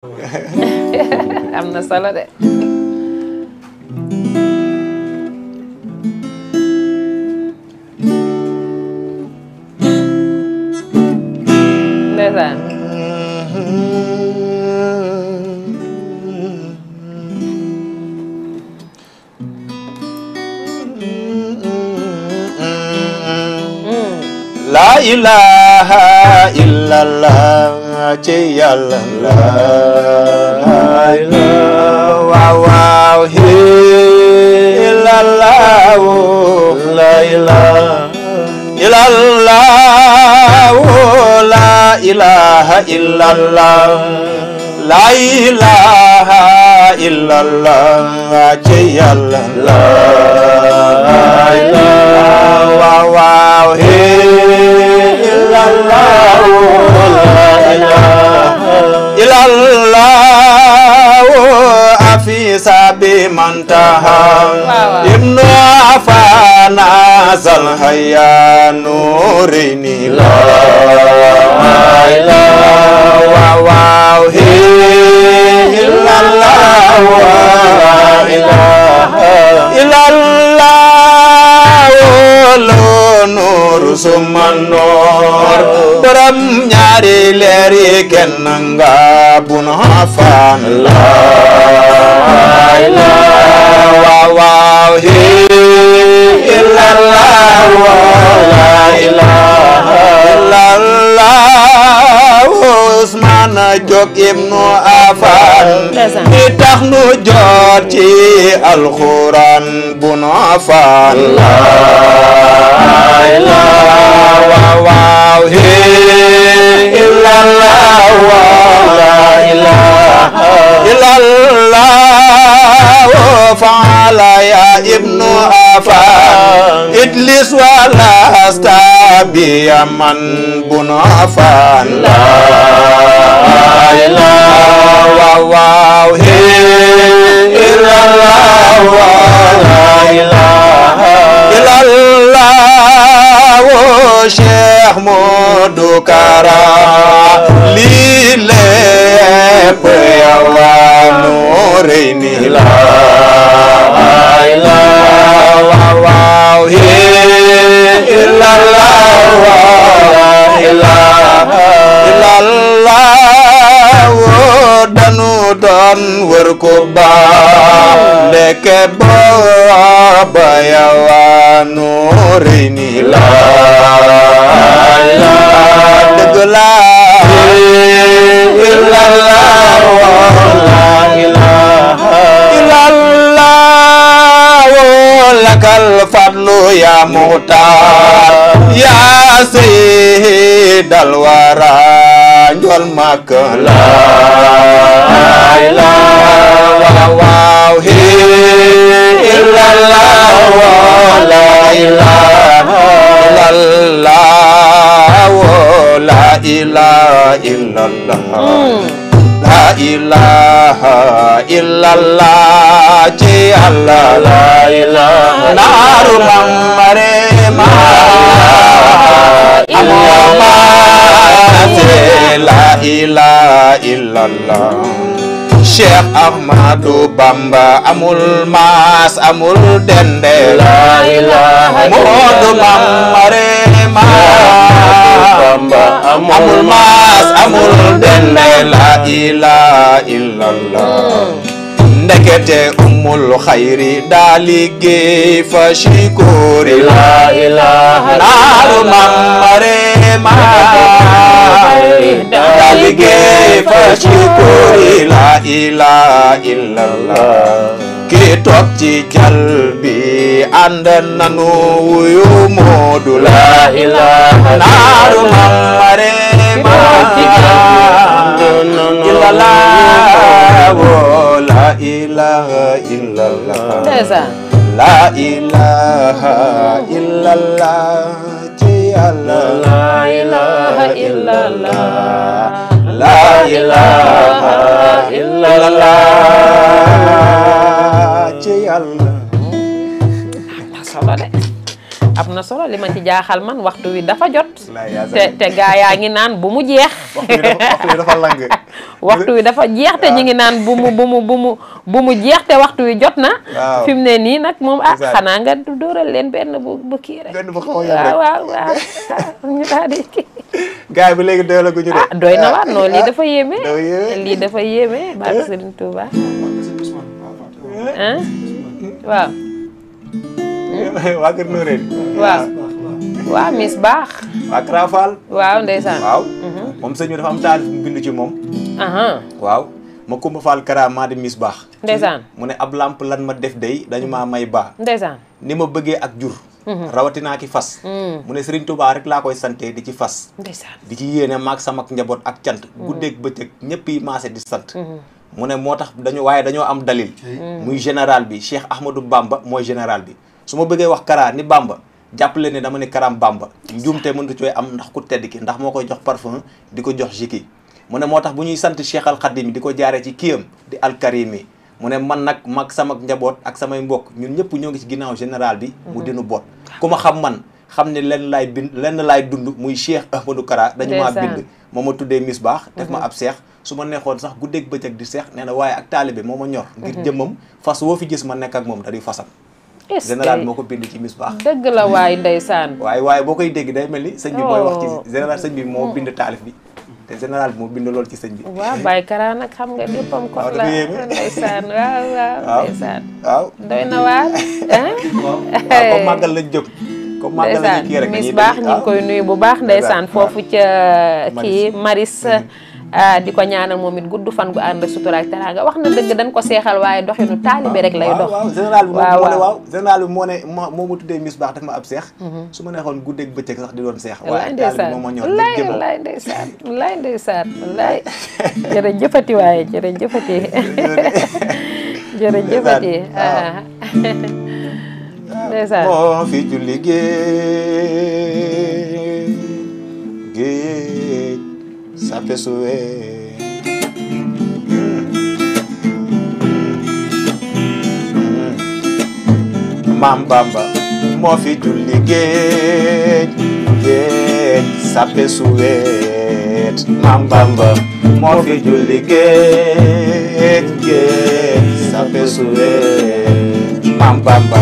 am na solo de. ndeysaan. La ilaha illallah ci Yàlla la ilaha waaw illallah la ilaha illallah la ilaha illallah la ilaha illallah ci Yàlla la ilaha waaw afisa bi mantaha ibnu afana zal haya nurini la ilaha wa illallah wa illallah nur sumanor borom ñaari leer yi kenn nga bunu fan la ilaha wa illallah la ilaha illallah Usman Jóob ibnu Affan mi tax nu jot ci alxuraan bunu fan la ilaha illallah la ilaha illallah faala ya ibnu Affan idlis wala astabiya man bunu Affan la ilaha illallah la ilaha illallah Cheikh Modou Kara lii lépp Yàlla nurini la ilaha illallah danu doon wër ko ba ndeke booba Yàlla nurini la dëgg la illallah la ilaha illallah lakal fadlu ya muhtar ya sayyidal wara njol mak la ilaha illallah la ilaha illallah la ilaha illallah la ilaha illallah ci Yàlla la ilaha naaru mamare ma amoma la ilaha illallah Cheikh Ahmadou Bamba amul maas amul dende la ilaha Modou mamare ma Bamba amul maas amul dende la ilaha illallah ndekete umul xayri daa liggéey fa shikori la ilaha naaru mamare ma daa liggéey fa shikori la ilaha illallah ki toog ci jal bi ànd nanu wuyu Moodu la ilaha naaru mamare ma illallah la ilaha illallah la ilaha illallah ci Yàlla la ilaha illallah la ilaha illallah ci Yàlla am na solo de am na na solo li ma ci jaaxal man waxtu wi dafa jot te gaa yaa ngi naan bu mu jeex waxtu wi dafa lang waxtu wi dafa jeex te ñu ngi naan bu mu jeex te waxtu wi jot na fi mu ne nii nag moom xanaa nga dóoral leen benn bu kii rek benn bu xaw a yem rek waaw ñu daal di gaay bi léegi doy la ko ñu de doy na waar non lii dafa yéeme lii dafa yéeme barke Serigne Touba waaw waa kër Noreyni waaw Miss Baax waa Krafal waaw ndeysaan waaw moom sëñ bi dafa am taalif mu bind ci moom waaw ma Kumba Fall Kara maa di Miss Baax ndeysaan mu ne ab lamp lan ma def day dañu maa may baax ndeysaan ni ma bëggee ak jur rawatinaa ki fas mu ne Serigne Touba rek laa koy sante di ci fas ndeysaan di ci yéene maag sama njaboot ak cant guddeeg bëccëg ñëpp yi maase di sant mu ne moo tax dañoo am dalil muy général bi Cheikh Ahmadou Bamba mooy général bi su ma bëggee wax Kara ni Bamba jàppale ne dama ne Karam Bamba njuumte mënut cooy am ndax ku tedd ki ndax moo koy jox parfum di ko jox jiki mu ne moo tax bu ñuy sant Cheikh Al Khadim di ko jaaree ci kiyam di alkarimi mu ne man nag mag sama njaboot ak samay mbokk ñun ñëpp ñoo ngi ci ginnaaw général bi mu dinu boot ku ma xam man xam ne lenn laay dund muy Cheikh Ahmadou Kara dañu maa bind moo ma tuddee Miss Baax def ma ab seex su ma neexoon sax guddeeg bëccëg di seex nee na waaye ak taalibe moo ma ñor ngir jëmmam fas woo fi gis ma nekk ak moom da di fasam général moo ko bind ci Miss Baax dëgg la waay ndeysaan waaye boo koy dégg day mel ni sëñ bi mooy wax ci général sëñ bi moo bind taalif bi te général bi moo bind lool ci sëñ bi waaw Baye Kara nag xam nga léppam ko la ndeysaan waaw ndeysaan doy na waar waaw comme màggal lañ jëm comme màggal lañ kii rek Miss Baax ñu ngi koy nuyu bu baax ndeysaan foofu ca kii Maris di ko ñaanal moom it gudd fan gu ànd ak sutura ak teraanga wax na dëgg dañ ko seexal waaye doxinu taalibe rek lay dox waaw général bi général bi moo ne moo ma tuddee Miss Baax def ma ab seex su ma neexoon guddeeg bëccëg sax di doon seex waaye taalibe moo ma ñor wallaay ndeysaan wallaay ndeysaan wallaay jërëjëfati waaye jërëjëfati jërëjëfati ndeysaan moo fi julli géej sape suwe Maam Bamba moo fi julli géej sape suwe Maam Bamba moo fi julli géej sape suwe Maam Bamba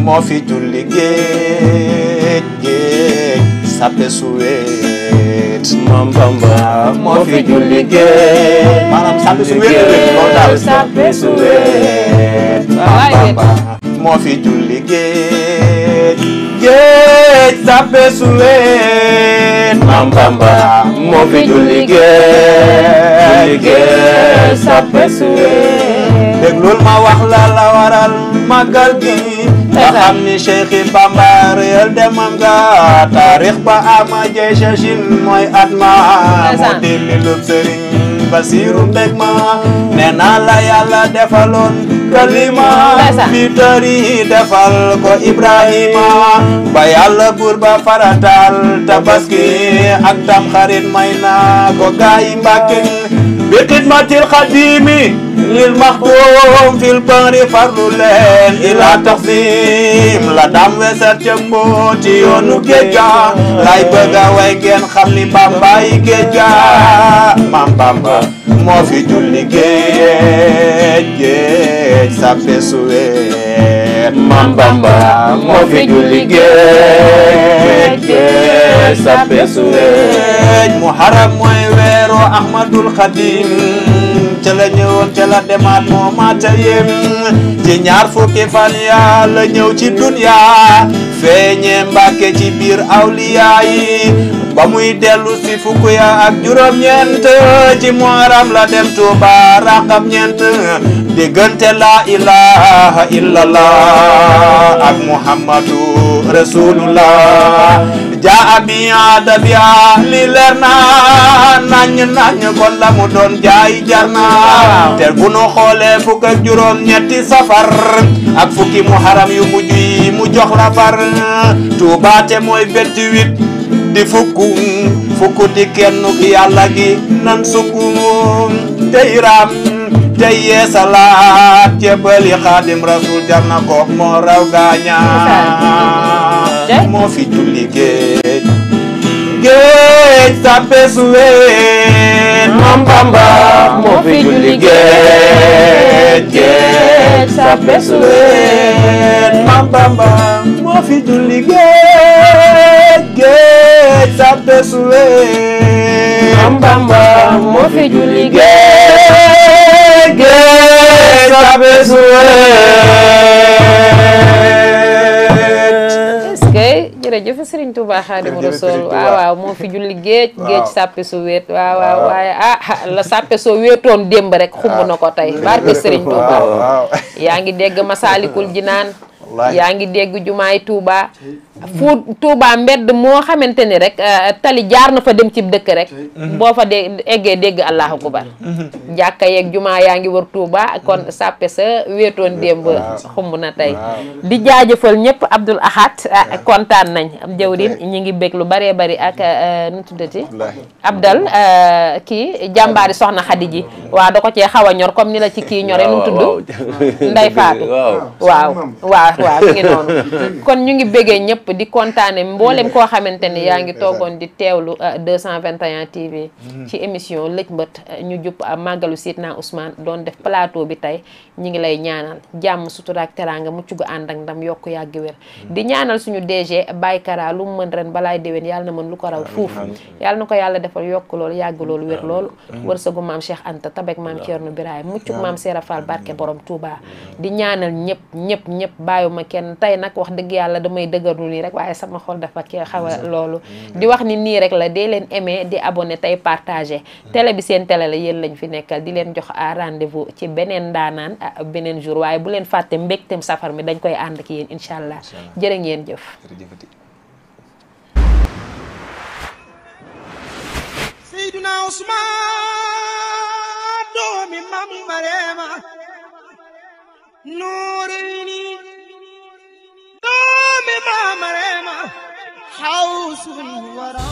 moo fi julli géej sape suwe Maam Bamba moo fi julli géej maanaam sape suwe sape suwe Maam Bamba moo fi julli géej sape suwe Maam Bamba moo fi julli géej sape suwe déglul ma wax la waral màggal gi nga xam ni Cheikh Bamba réel demam nga taarix ba ama jey Chachine mooy at ma moo delli lub Sëriñ Basiru mbég ma nee naa la yàlla defaloon kalima bi tëri defal ko Ibrahima ba yàlla buur ba faratal tabaski ak tam xarit may na ko gaayi Mbàkke bi xidmatil xadimi lil maxdum fil bari farlu leen ila taxsim la dam wesat ca mbooti yoonu géej ga lay bëgga way ngeen xam ni Bamba yi géej ga Maam Bamba moo fi julli géej sape suwe Maam Bamba moo fi julli géej sape suwe Muharram mooy weeru Ahmadul Xadim ca la ñëwoon ca la demaat moo mata yem ci ñaar fukki fan ya la ñëw ci dunya feeñe Mbàkke ci biir awliya yi ba muy dellu si fukk ya ak juróom-ñeent ci Muharram la dem Tuuba raqam ñeent diggante la ilaha illallah ak Muhammadu Rasulullah jaa bi adabiya li leer na nañ kon la mu doon jaay jar na te bu nu xoolee fukk ak juróom-ñetti safar ak fukki Muharram yu mujj yi mu jox la far Tuuba te mooy 28 di fukk di kenn ki yàlla gi nan sukku tey raam tey yeesalaat jébbali Xaadim Rasul jar na ko moo raw gaaña moo fi julli géej géej sàppe su weet Maam Bamba moo fi julli géej géej sàppe su weet Maam Bamba moo fi julli géej géej sàppe su weet Maam Bamba moo fi julli géej géej sàppe su weet jërëjëf Serigne Touba Xaadimu Rasuul waaw moo fi julli géej sàppe su wéet waaw waaye la sàppe soo wéetoon démb rek xumb na ko tey barke Serigne Touba yaa ngi dégg Masaalikul Jinaan yaa ngi dégg jumaay Touba fu Touba mbedd moo xamante ni rek tali jaar na fa dem ci dëkk rek boo fa eggee dégg Allahu akbar jàkka yeeg jumaa yaa ngi wër Touba kon sàppe sa wéetoon démb xumb na tey di jaajëfal ñëpp Abdoul Ahad kontaan nañ am jawrin ñi ngi bég lu baree bari ak nu tuddati Abdal kii jàmbaari soxna Xadi ji waaw da ko cee xaw a ñor comme ni la ci kii ñore nu tudd Ndey Faatu waaw ngi noonu kon ñu ngi bégee ñëpp di kontaane mboolem koo xamante ni yaa ngi toogoon di teewlu 221 TV ci émission lëj mbët ñu jub màggalu Sidna Ousmane doon def plateau bi tey ñi ngi lay ñaanal jàmm sutura ak teraanga mucc gu ànd ak ndam yokk yàgg wér di ñaanal suñu DG Baye Kara lu mu mën ren balaay déwén yàlla na mën lu ko raw fuuf yàlla na ko yàlla defal yokk loolu yàgg loolu wér loolu wërsëgu maam Cheikh Anta tabek maam Thierno Birahim muccug maam Serap Fall barke borom Touba di ñaanal ñëpp bàyyuma kenn tey nag wax dëgg yàlla damay dëgërlu nii rek waaye sama xol dafa kii xaw a loolu di wax ni nii rek la dee leen aimé di abonné tey partagé télé bi seen télé la yéen lañ fi nekkal di leen jox rendez-vous ci beneen ndaanaan beneen jour waaye bu leen fàtte mbégteem safar mi dañ koy ànd ak yéen incha allah jërë ngeen jëf Seydina Ousmane doomi Mam Marema Nuurini doomi Mam Marema xawsul wara